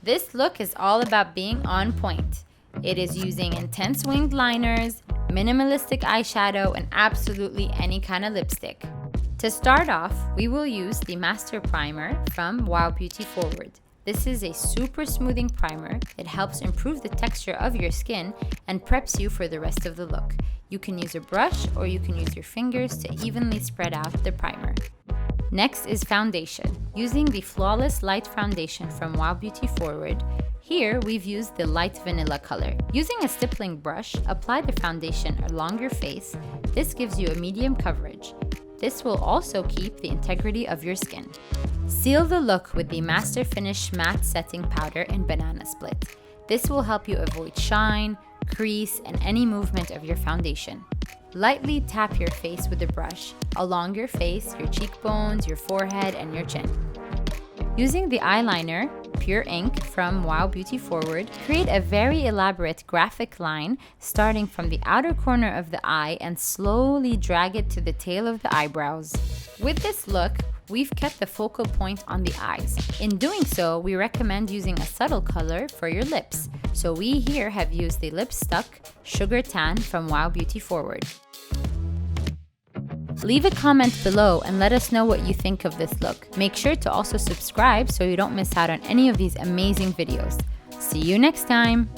This look is all about being on point. It is using intense winged liners, minimalistic eyeshadow, and absolutely any kind of lipstick. To start off, we will use the Master Primer from Wow Beauty Forward. This is a super smoothing primer. It helps improve the texture of your skin and preps you for the rest of the look. You can use a brush or you can use your fingers to evenly spread out the primer. Next is foundation. Using the Flawless Light Foundation from Wow Beauty Forward, here we've used the light vanilla color. Using a stippling brush, apply the foundation along your face. This gives you a medium coverage. This will also keep the integrity of your skin. Seal the look with the Master Finish Matte Setting Powder in Banana Split. This will help you avoid shine, crease, and any movement of your foundation. Lightly tap your face with the brush, along your face, your cheekbones, your forehead, and your chin. Using the eyeliner, Pure Ink from Wow Beauty Forward, create a very elaborate graphic line starting from the outer corner of the eye and slowly drag it to the tail of the eyebrows. With this look, we've kept the focal point on the eyes. In doing so, we recommend using a subtle color for your lips. So we here have used the LIPSTUCK Sugar Tan from Wow Beauty Forward. Leave a comment below and let us know what you think of this look. Make sure to also subscribe so you don't miss out on any of these amazing videos. See you next time!